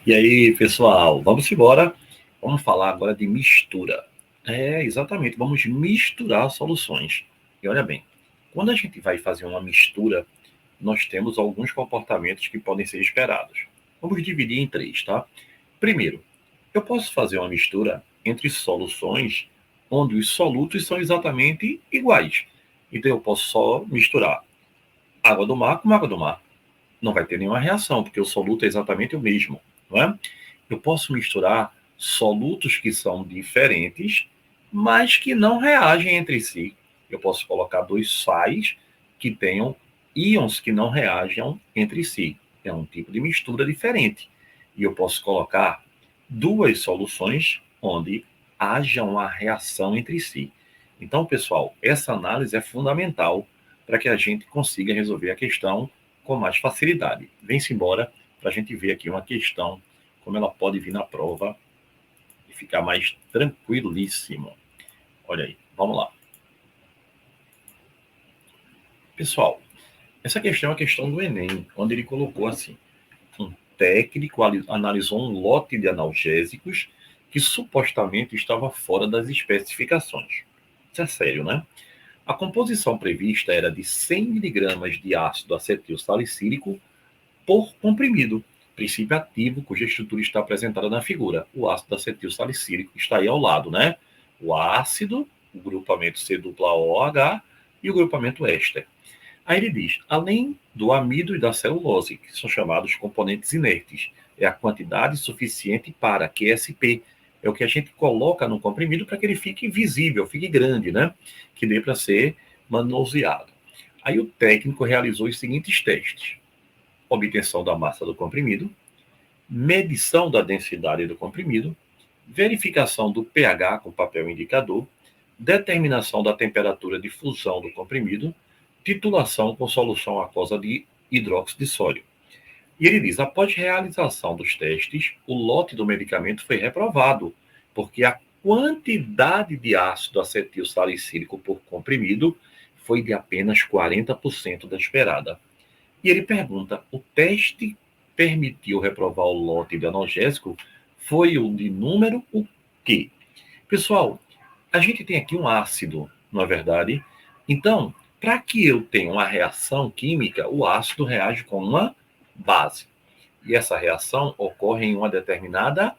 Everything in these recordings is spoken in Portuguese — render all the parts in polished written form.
E aí, pessoal, vamos embora. Vamos falar agora de mistura. Exatamente, vamos misturar soluções. E olha bem, quando a gente vai fazer uma mistura, nós temos alguns comportamentos que podem ser esperados. Vamos dividir em três, tá? Primeiro, eu posso fazer uma mistura entre soluções onde os solutos são exatamente iguais. Então, eu posso só misturar água do mar com água do mar. Não vai ter nenhuma reação, porque o soluto é exatamente o mesmo, não é? Eu posso misturar solutos que são diferentes, mas que não reagem entre si. Eu posso colocar dois sais que tenham íons que não reajam entre si. É um tipo de mistura diferente. E eu posso colocar duas soluções onde haja uma reação entre si. Então, pessoal, essa análise é fundamental para que a gente consiga resolver a questão com mais facilidade. Vem-se embora para a gente ver aqui uma questão, como ela pode vir na prova e ficar mais tranquilíssimo. Olha aí, vamos lá. Pessoal, essa questão é a questão do Enem, onde ele colocou assim: um técnico analisou um lote de analgésicos que supostamente estava fora das especificações. Isso é sério, né? A composição prevista era de 100 miligramas de ácido acetil salicílico por comprimido, princípio ativo cuja estrutura está apresentada na figura. O ácido acetil salicílico está aí ao lado, né? O ácido, o grupamento C-OH e o grupamento éster. Aí ele diz, além do amido e da celulose, que são chamados componentes inertes, é a quantidade suficiente para QSP, é o que a gente coloca no comprimido para que ele fique visível, fique grande, né? Que dê para ser manuseado. Aí o técnico realizou os seguintes testes: obtenção da massa do comprimido, medição da densidade do comprimido, verificação do pH com papel indicador, determinação da temperatura de fusão do comprimido, titulação com solução aquosa de hidróxido de sódio. E ele diz, após realização dos testes, o lote do medicamento foi reprovado, porque a quantidade de ácido acetil salicílico por comprimido foi de apenas 40% da esperada. E ele pergunta: o teste permitiu reprovar o lote de analgésico? Foi o de número o quê? Pessoal, a gente tem aqui um ácido, não é verdade? Então, para que eu tenha uma reação química, o ácido reage com uma base. E essa reação ocorre em uma determinada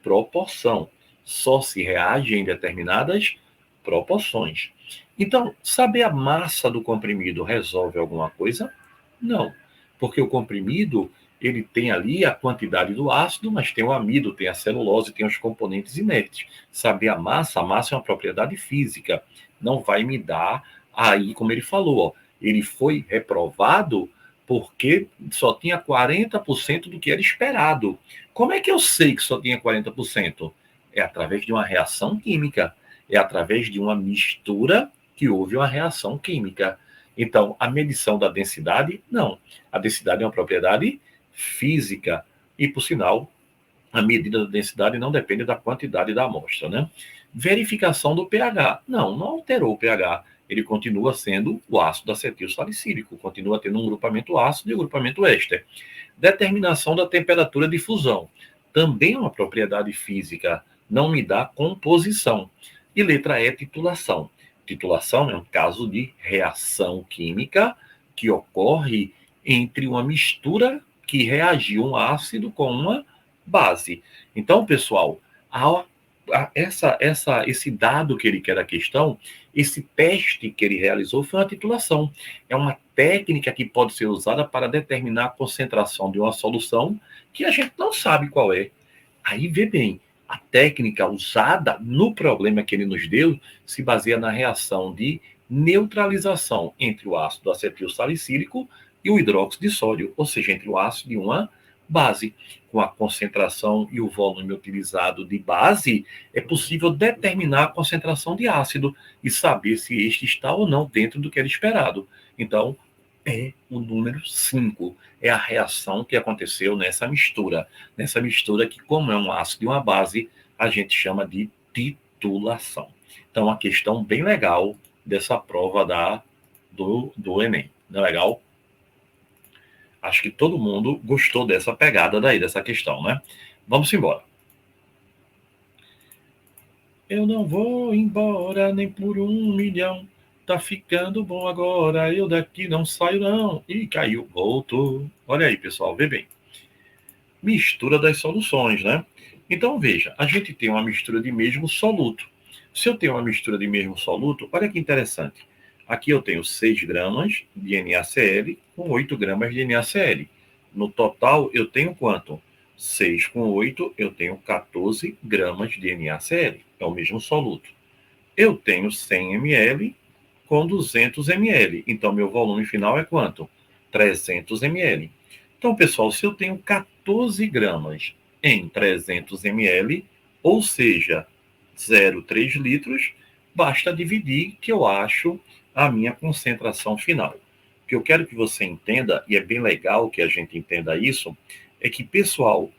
proporção. Só se reage em determinadas proporções. Então, saber a massa do comprimido resolve alguma coisa? Não, porque o comprimido ele tem ali a quantidade do ácido, mas tem o amido, tem a celulose, tem os componentes inertes. Saber a massa é uma propriedade física, não vai me dar aí, como ele falou, ó, ele foi reprovado porque só tinha 40% do que era esperado. Como é que eu sei que só tinha 40%? É através de uma reação química, é através de uma mistura que houve uma reação química. Então, a medição da densidade, não. A densidade é uma propriedade física e, por sinal, a medida da densidade não depende da quantidade da amostra, né? Verificação do pH. Não alterou o pH. Ele continua sendo o ácido acetil salicílico, continua tendo um grupamento ácido e um grupamento éster. Determinação da temperatura de fusão. Também é uma propriedade física, não me dá composição. E letra E, titulação. Titulação é um caso de reação química que ocorre entre uma mistura que reagiu um ácido com uma base. Então, pessoal, esse dado que ele quer da questão, esse teste que ele realizou foi uma titulação. É uma técnica que pode ser usada para determinar a concentração de uma solução que a gente não sabe qual é. Aí vê bem, a técnica usada no problema que ele nos deu se baseia na reação de neutralização entre o ácido acetil salicílico e o hidróxido de sódio, ou seja, entre o ácido e uma base. Com a concentração e o volume utilizado de base, é possível determinar a concentração de ácido e saber se este está ou não dentro do que era esperado. Então, é o número 5. É a reação que aconteceu nessa mistura. Nessa mistura que, como é um ácido e uma base, a gente chama de titulação. Então, uma questão bem legal dessa prova do Enem. Não é legal? Acho que todo mundo gostou dessa pegada daí, dessa questão, né? Vamos embora. Eu não vou embora nem por 1 milhão. Tá ficando bom agora, eu daqui não saio não. Ih, caiu, voltou. Olha aí, pessoal, vê bem. Mistura das soluções, né? Então, veja, a gente tem uma mistura de mesmo soluto. Se eu tenho uma mistura de mesmo soluto, olha que interessante. Aqui eu tenho 6 gramas de NaCl com 8 gramas de NaCl. No total, eu tenho quanto? 6 com 8, eu tenho 14 gramas de NaCl. É o mesmo soluto. Eu tenho 100 ml com 200 ml. Então, meu volume final é quanto? 300 ml. Então, pessoal, se eu tenho 14 gramas em 300 ml, ou seja, 0,3 litros, basta dividir que eu acho a minha concentração final. O que eu quero que você entenda, e é bem legal que a gente entenda isso, é que, pessoal,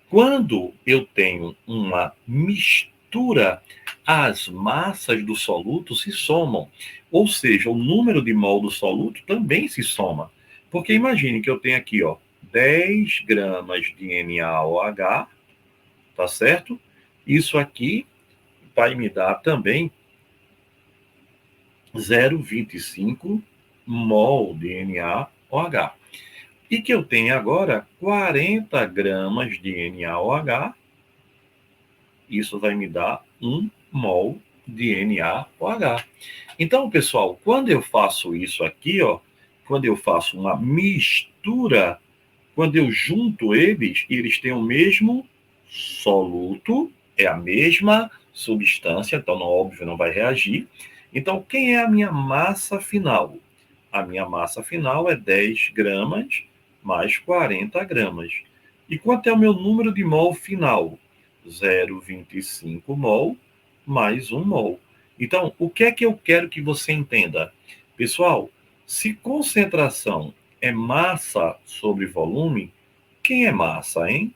quando eu tenho uma mistura, as massas do soluto se somam. Ou seja, o número de mol do soluto também se soma. Porque imagine que eu tenho aqui, ó, 10 gramas de NaOH, tá certo? Isso aqui vai me dar também 0,25 mol de NaOH. E que eu tenho agora 40 gramas de NaOH, isso vai me dar 1 mol de NaOH. Então, pessoal, quando eu faço isso aqui, ó, quando eu faço uma mistura, quando eu junto eles, e eles têm o mesmo soluto, é a mesma substância, então, não, óbvio, não vai reagir. Então, quem é a minha massa final? A minha massa final é 10 gramas mais 40 gramas. E quanto é o meu número de mol final? 0,25 mol mais 1 mol. Então, o que é que eu quero que você entenda? Pessoal, se concentração é massa sobre volume, quem é massa, hein?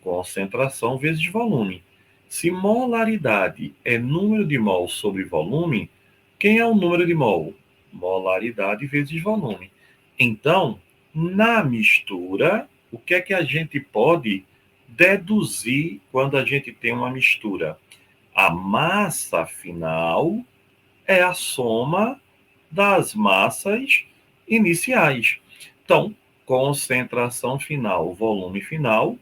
Concentração vezes volume. Se molaridade é número de mol sobre volume, quem é o número de mol? Molaridade vezes volume. Então, na mistura, o que é que a gente pode deduzir quando a gente tem uma mistura? A massa final é a soma das massas iniciais. Então, concentração final, volume final,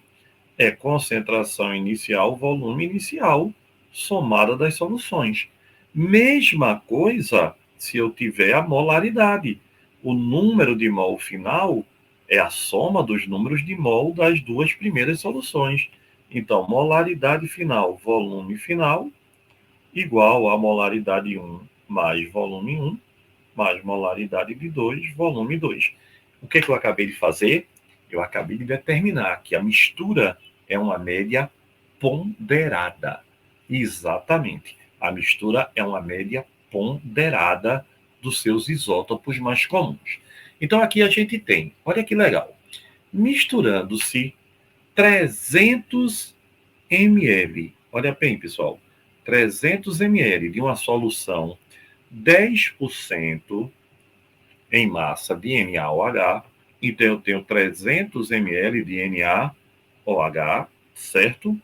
é concentração inicial, volume inicial, somada das soluções. Mesma coisa se eu tiver a molaridade. O número de mol final é a soma dos números de mol das duas primeiras soluções. Então, molaridade final, volume final, igual a molaridade 1 mais volume 1, mais molaridade de 2, volume 2. O que eu acabei de fazer? Eu acabei de determinar que a mistura é uma média ponderada. Exatamente. A mistura é uma média ponderada dos seus isótopos mais comuns. Então, aqui a gente tem, olha que legal, misturando-se 300 ml, olha bem, pessoal, 300 ml de uma solução 10% em massa de NaOH, então eu tenho 300 ml de NaOH, certo?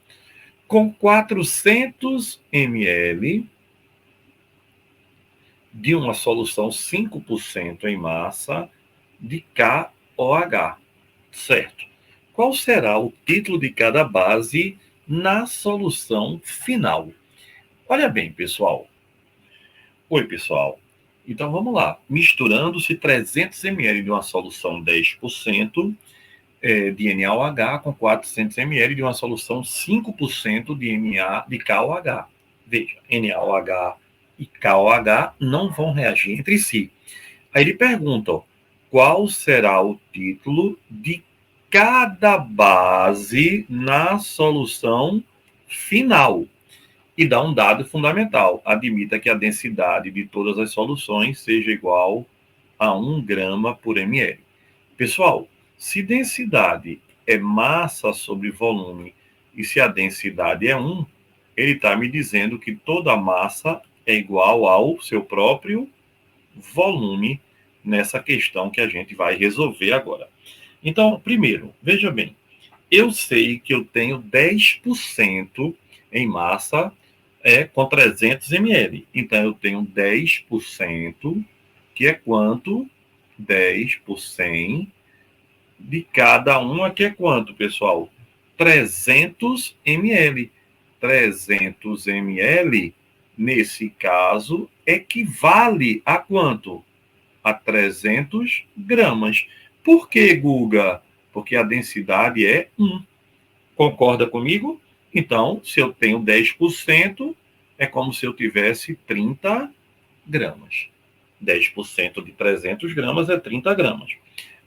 Com 400 ml de uma solução 5% em massa de KOH, certo? Qual será o título de cada base na solução final? Olha bem, pessoal. Oi, pessoal. Então, vamos lá. Misturando-se 300 ml de uma solução 10% de NaOH com 400 ml de uma solução 5% de KOH. Veja, NaOH e KOH não vão reagir entre si. Aí ele pergunta, qual será o título de cada base na solução final? E dá um dado fundamental. Admita que a densidade de todas as soluções seja igual a 1 grama por ml. Pessoal, se densidade é massa sobre volume e se a densidade é 1, ele está me dizendo que toda massa é igual ao seu próprio volume nessa questão que a gente vai resolver agora. Então, primeiro, veja bem, eu sei que eu tenho 10% em massa com 300 ml. Então, eu tenho 10%, que é quanto? 10 por 100 de cada uma, que é quanto, pessoal? 300 ml. 300 ml, nesse caso, equivale a quanto? A 300 gramas. Por que, Guga? Porque a densidade é 1. Concorda comigo? Então, se eu tenho 10%, é como se eu tivesse 30 gramas. 10% de 300 gramas é 30 gramas.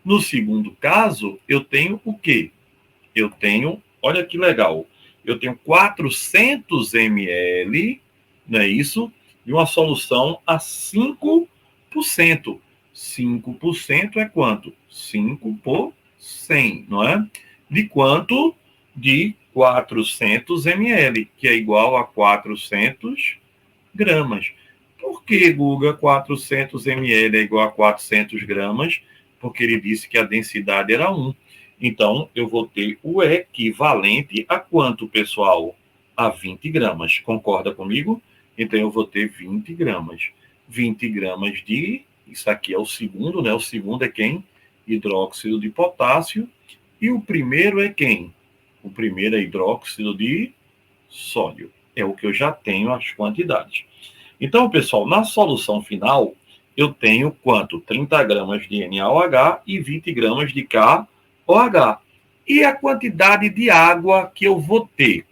No segundo caso, eu tenho o quê? Eu tenho, olha que legal, eu tenho 400 ml, não é isso? De uma solução a 5%. 5% é quanto? 5 por 100, não é? De quanto? De 400 ml, que é igual a 400 gramas. Por que, Guga, 400 ml é igual a 400 gramas? Porque ele disse que a densidade era 1. Então, eu vou ter o equivalente a quanto, pessoal? A 20 gramas. Concorda comigo? Então, eu vou ter 20 gramas. 20 gramas de... Isso aqui é o segundo, né? O segundo é quem? Hidróxido de potássio. E o primeiro é quem? O primeiro é hidróxido de sódio. É o que eu já tenho as quantidades. Então, pessoal, na solução final, eu tenho quanto? 30 gramas de NaOH e 20 gramas de KOH. E a quantidade de água que eu vou ter?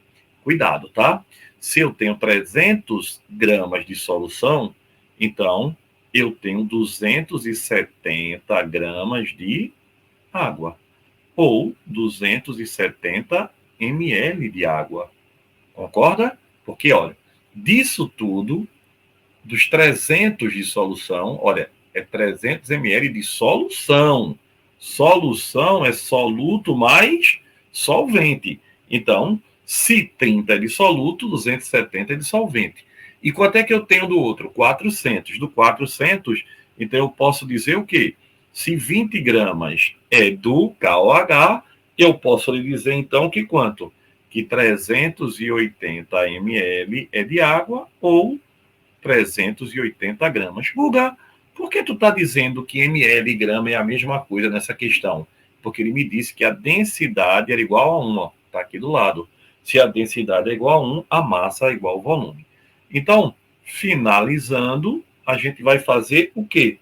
Cuidado, tá? Se eu tenho 300 gramas de solução, então eu tenho 270 gramas de água. Ou 270 ml de água. Concorda? Porque, olha, disso tudo, dos 300 de solução, olha, é 300 ml de solução. Solução é soluto mais solvente. Então, se 30 é de soluto, 270 é de solvente. E quanto é que eu tenho do outro? 400. Do 400, então eu posso dizer o quê? Se 20 gramas é do KOH, eu posso lhe dizer então que quanto? Que 380 ml é de água ou 380 gramas. Guga, por que tu está dizendo que ml e grama é a mesma coisa nessa questão? Porque ele me disse que a densidade era igual a 1, está aqui do lado. Se a densidade é igual a 1, a massa é igual ao volume. Então, finalizando, a gente vai fazer o quê?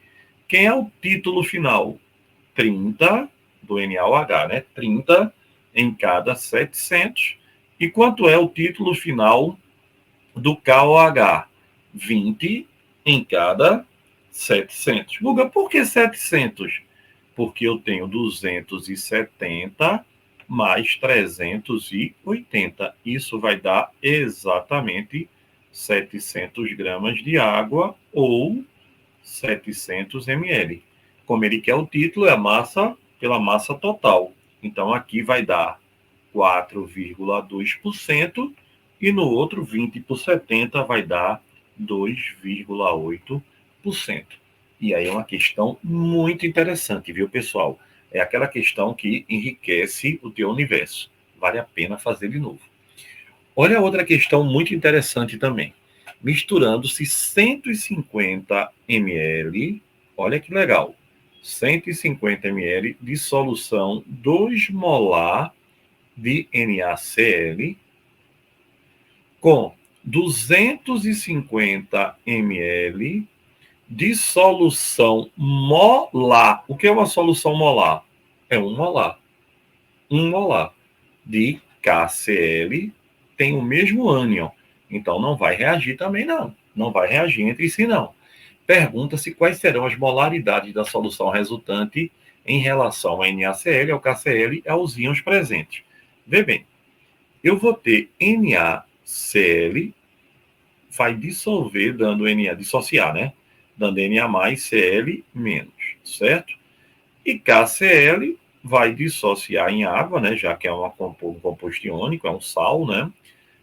Quem é o título final? 30 do NaOH, né? 30 em cada 700. E quanto é o título final do KOH? 20 em cada 700. Guga, por que 700? Porque eu tenho 270 mais 380. Isso vai dar exatamente 700 gramas de água ou 700 ml. Como ele quer o título, é a massa pela massa total. Então, aqui vai dar 4,2% e no outro 20 por 70 vai dar 2,8%. E aí é uma questão muito interessante, viu, pessoal? É aquela questão que enriquece o teu universo. Vale a pena fazer de novo. Olha outra questão muito interessante também. Misturando-se 150 ml, olha que legal, 150 ml de solução 2 molar de NaCl com 250 ml de solução molar. O que é uma solução molar? É 1 molar. 1 molar de KCl tem o mesmo ânion. Então, não vai reagir também, não. Não vai reagir entre si, não. Pergunta-se quais serão as molaridades da solução resultante em relação ao NaCl, ao KCl e aos íons presentes. Vê bem, eu vou ter NaCl, vai dissolver, dando Na, dissociar, né? Dando Na mais Cl menos, certo? E KCl vai dissociar em água, né? Já que é um composto iônico, é um sal, né?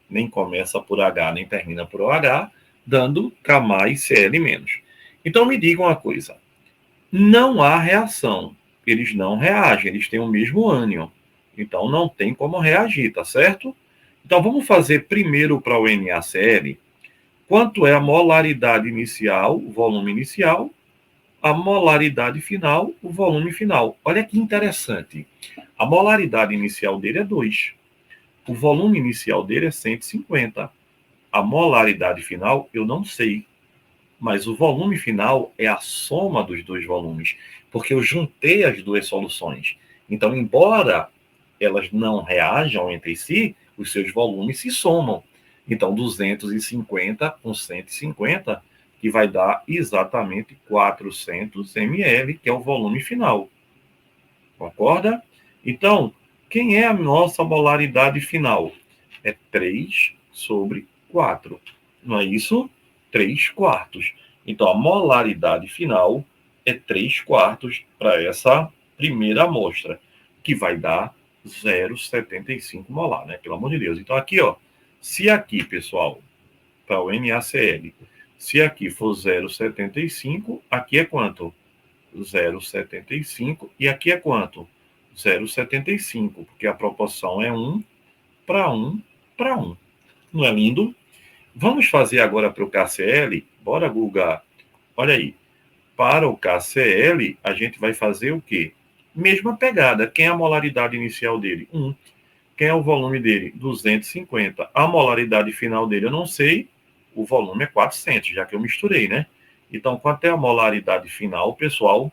Nem começa por H, nem termina por OH, dando K mais Cl menos. Então, me diga uma coisa. Não há reação. eles não reagem, eles têm o mesmo ânion. Então, não tem como reagir, tá certo? Então, vamos fazer primeiro para o NaCl. Quanto é a molaridade inicial, o volume inicial, a molaridade final, o volume final. Olha que interessante. A molaridade inicial dele é 2. O volume inicial dele é 150. A molaridade final, eu não sei. Mas o volume final é a soma dos dois volumes, porque eu juntei as duas soluções. Então, embora elas não reajam entre si, os seus volumes se somam. Então, 250 com 150, que vai dar exatamente 400 ml, que é o volume final. Concorda? Então, quem é a nossa molaridade final? É 3 sobre 4. Não é isso? 3 quartos. Então, a molaridade final é 3 quartos para essa primeira amostra, que vai dar 0,75 molar, né? Pelo amor de Deus. Então, aqui, ó, se aqui, pessoal, para o NaCl, se aqui for 0,75, aqui é quanto? 0,75. E aqui é quanto? 0,75, porque a proporção é 1 para 1 para 1. Não é lindo? Vamos fazer agora para o KCl? Bora, Guga. Olha aí. Para o KCl, a gente vai fazer o quê? Mesma pegada. Quem é a molaridade inicial dele? 1. Quem é o volume dele? 250. A molaridade final dele eu não sei. O volume é 400, já que eu misturei, né? Então, quanto é a molaridade final, pessoal?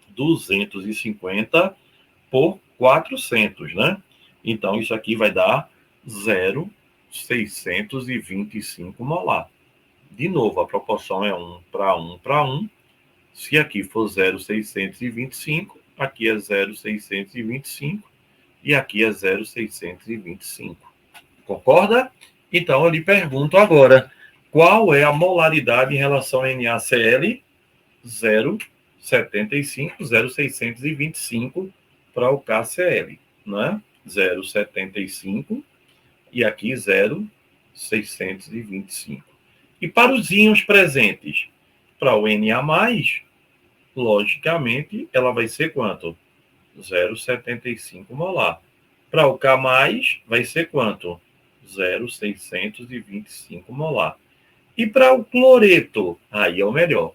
250 por 400, né? Então, isso aqui vai dar 0,625 molar. De novo, a proporção é 1 para 1 para 1. Se aqui for 0,625, aqui é 0,625 e aqui é 0,625. Concorda? Então, eu lhe pergunto agora, qual é a molaridade em relação a NaCl? 0,75, 0,625 para o KCl, né? 0,75 e aqui 0,625. E para os íons presentes, para o Na+, logicamente, ela vai ser quanto? 0,75 molar. Para o K+, vai ser quanto? 0,625 molar. E para o cloreto, aí é o melhor.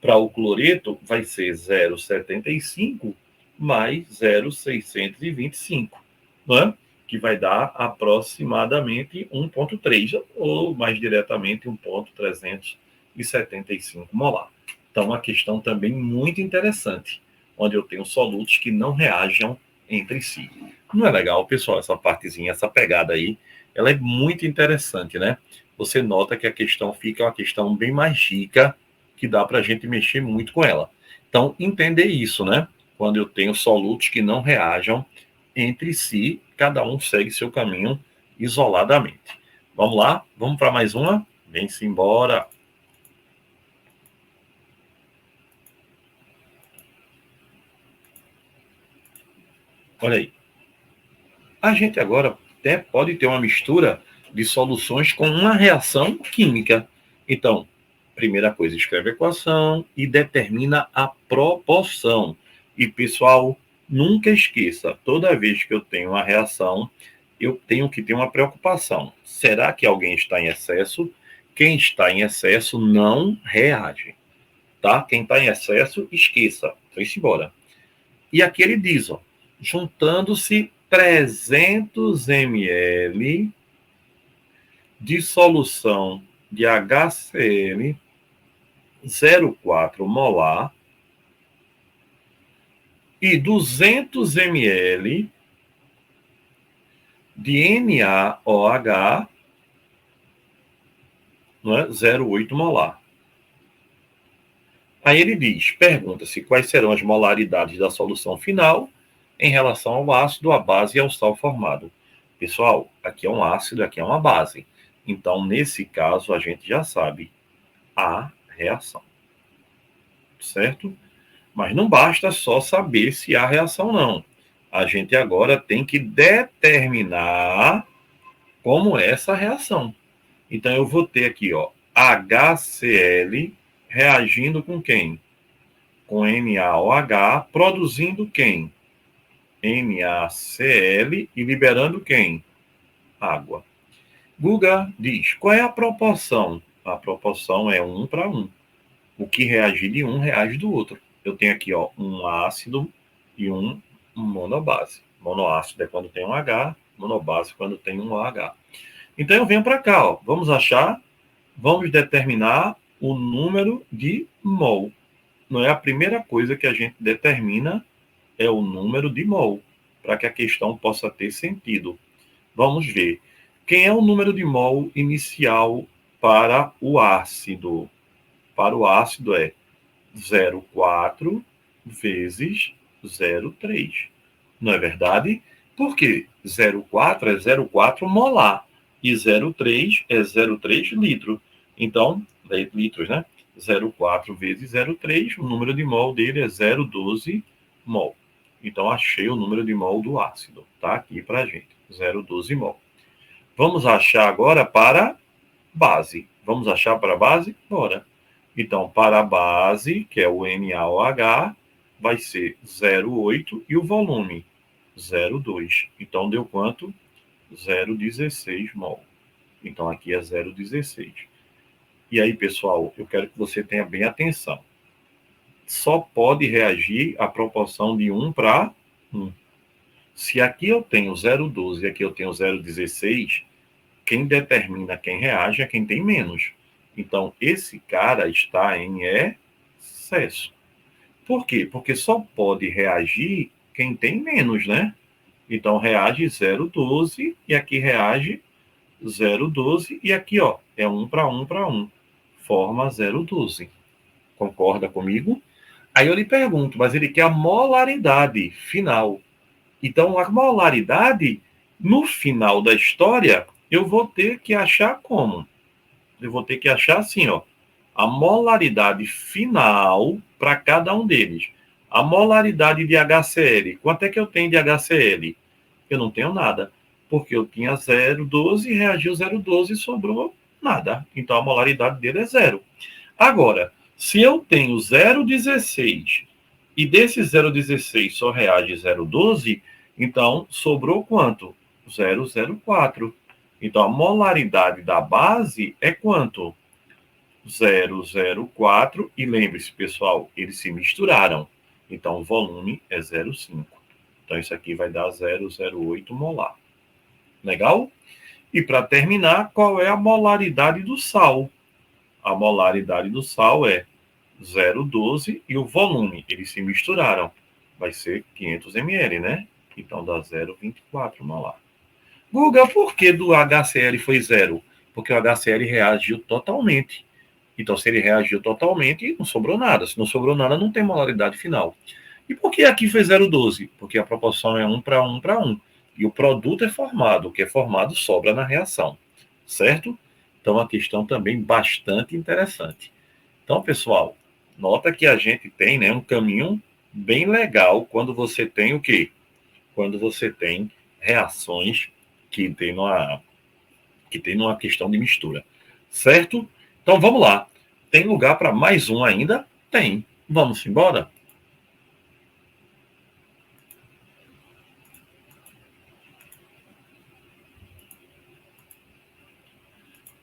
Para o cloreto, vai ser 0,75 mais 0,625, não é? Que vai dar aproximadamente 1,3, ou mais diretamente 1,375 molar. Então, uma questão também muito interessante, onde eu tenho solutos que não reajam entre si. Não é legal, pessoal, essa partezinha, essa pegada aí, ela é muito interessante, né? Você nota que a questão fica uma questão bem mais rica, que dá para a gente mexer muito com ela. Então, entender isso, né? Quando eu tenho solutos que não reajam entre si, cada um segue seu caminho isoladamente. Vamos lá? Vamos para mais uma? Vem-se embora. Olha aí. A gente agora até pode ter uma mistura de soluções com uma reação química. Então, primeira coisa, escreve a equação e determina a proporção. E, pessoal, nunca esqueça, toda vez que eu tenho uma reação, eu tenho que ter uma preocupação. Será que alguém está em excesso? Quem está em excesso não reage, tá? Quem está em excesso, esqueça. Foi-se embora. E aqui ele diz, ó, juntando-se 300 ml de solução de HCl 0,4 molar e 200 ml de NaOH, não é? 0,8 molar. Aí ele diz, pergunta-se quais serão as molaridades da solução final em relação ao ácido, à base e ao sal formado. Pessoal, aqui é um ácido, aqui é uma base. Então, nesse caso, a gente já sabe a reação. Certo? Mas não basta só saber se há reação, não. A gente agora tem que determinar como é essa reação. Então, eu vou ter aqui, ó, HCl reagindo com quem? com NaOH, produzindo quem? NaCl e liberando quem? Água. Guga diz, qual é a proporção? A proporção é 1 para 1. O que reagir de um reage do outro. Eu tenho aqui um ácido e um monobase. Monoácido é quando tem um H, monobase quando tem um OH. Então eu venho para cá, vamos vamos determinar o número de mol. Não é a primeira coisa que a gente determina, é o número de mol, para que a questão possa ter sentido. Vamos ver. Quem é o número de mol inicial para o ácido? Para o ácido é 0,4 vezes 0,3. Não é verdade? Por quê? 0,4 é 0,4 molar e 0,3 é 0,3 litro. Então, litros, né? 0,4 vezes 0,3, o número de mol dele é 0,12 mol. Então, achei o número de mol do ácido. Tá aqui para a gente, 0,12 mol. Vamos achar agora para base. Vamos achar para a base? Bora. Então, para a base, que é o NaOH, vai ser 0,8 e o volume 0,2. Então, deu quanto? 0,16 mol. Então, aqui é 0,16. E aí, pessoal, eu quero que você tenha bem atenção. Só pode reagir a proporção de 1 para 1. Se aqui eu tenho 0,12 e aqui eu tenho 0,16, quem determina quem reage é quem tem menos. Então, esse cara está em excesso. Por quê? Porque só pode reagir quem tem menos, né? Então, reage 0,12 e aqui reage 0,12 e aqui, é 1 para 1 para 1. Forma 0,12. Concorda comigo? Aí eu lhe pergunto, mas ele quer a molaridade final. Então, a molaridade, no final da história, eu vou ter que achar como? Eu vou ter que achar assim, a molaridade final para cada um deles. A molaridade de HCl. Quanto é que eu tenho de HCl? Eu não tenho nada, porque eu tinha 0,12, reagiu 0,12 e sobrou nada. Então, a molaridade dele é 0. Agora, se eu tenho 0,16 e desse 0,16 só reage 0,12, então sobrou quanto? 0,04. Então, a molaridade da base é quanto? 0,04. E lembre-se, pessoal, eles se misturaram. Então, o volume é 0,5. Então, isso aqui vai dar 0,08 molar. Legal? E para terminar, qual é a molaridade do sal? A molaridade do sal é 0,12 e o volume, eles se misturaram. Vai ser 500 ml, né? Então, dá 0,24 molar. Guga, por que do HCl foi 0? Porque o HCl reagiu totalmente. Então, se ele reagiu totalmente, não sobrou nada. Se não sobrou nada, não tem molaridade final. E por que aqui foi 0,12? Porque a proporção é 1 para 1 para 1. E o produto é formado. O que é formado sobra na reação. Certo? Então, uma questão também bastante interessante. Então, pessoal, nota que a gente tem, né, um caminho bem legal quando você tem o quê? Quando você tem reações que tem numa questão de mistura. Certo? Então, vamos lá. Tem lugar para mais um ainda? Tem. Vamos embora?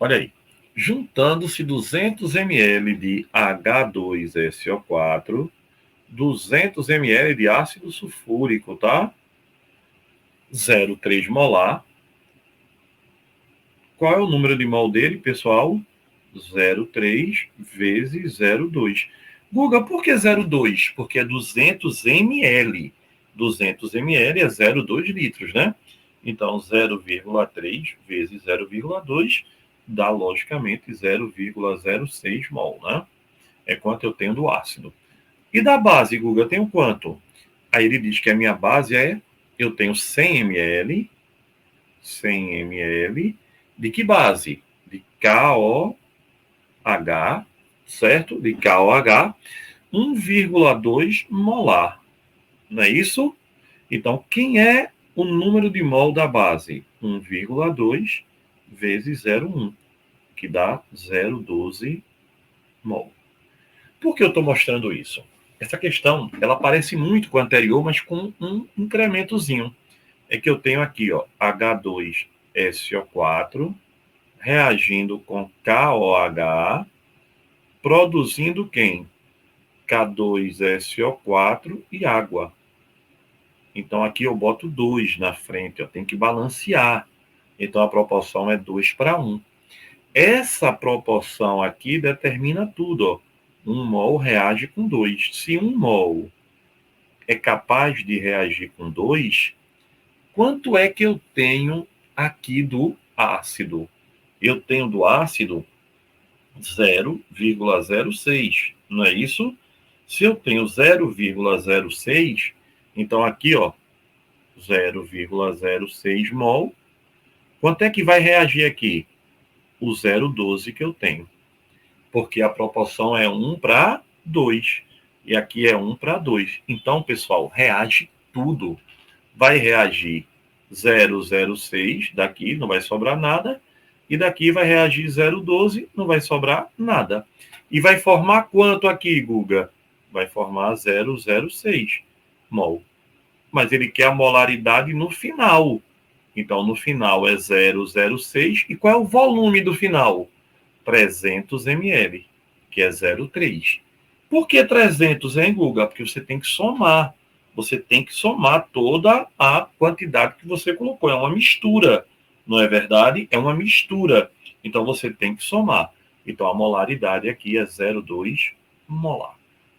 Olha aí. Juntando-se 200 ml de H2SO4, 200 ml de ácido sulfúrico, tá? 0,3 molar. Qual é o número de mol dele, pessoal? 0,3 vezes 0,2. Guga, por que 0,2? Porque é 200 ml. 200 ml é 0,2 litros, né? Então, 0,3 vezes 0,2 dá, logicamente, 0,06 mol, né? É quanto eu tenho do ácido. E da base, Guga, eu tenho quanto? Aí ele diz que a minha base eu tenho 100 ml, 100 ml, de que base? De KOH, certo? De KOH, 1,2 molar. Não é isso? Então, quem é o número de mol da base? 1,2 vezes 0,1, que dá 0,12 mol. Por que eu estou mostrando isso? Essa questão, ela parece muito com a anterior, mas com um incrementozinho. É que eu tenho aqui, ó, H2SO4 reagindo com KOH, produzindo quem? K2SO4 e água. Então, aqui eu boto 2 na frente, eu tenho que balancear. Então, a proporção é 2 para 1. Essa proporção aqui determina tudo, ó. 1 mol reage com 2. Se 1 mol é capaz de reagir com 2, quanto é que eu tenho aqui do ácido? Eu tenho do ácido 0,06, não é isso? Se eu tenho 0,06, então aqui, ó, 0,06 mol, quanto é que vai reagir aqui? O 0,12 que eu tenho. Porque a proporção é 1 para 2. E aqui é 1 para 2. Então, pessoal, reage tudo. Vai reagir 0,06, daqui não vai sobrar nada. E daqui vai reagir 0,12, não vai sobrar nada. E vai formar quanto aqui, Guga? Vai formar 0,06 mol. Mas ele quer a molaridade no final. Então, no final é 0,06. E qual é o volume do final? 300 ml, que é 0,3. Por que 300, hein, Guga? Porque você tem que somar. Você tem que somar toda a quantidade que você colocou. É uma mistura, não é verdade? É uma mistura. Então, você tem que somar. Então, a molaridade aqui é 0,2 molar.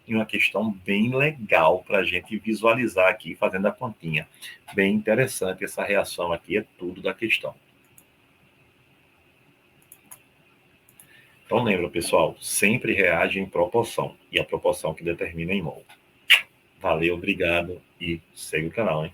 E uma questão bem legal para a gente visualizar aqui, fazendo a continha. Bem interessante essa reação aqui, é tudo da questão. Então lembra, pessoal, sempre reage em proporção. E a proporção que determina em mol. Valeu, obrigado e segue o canal, hein?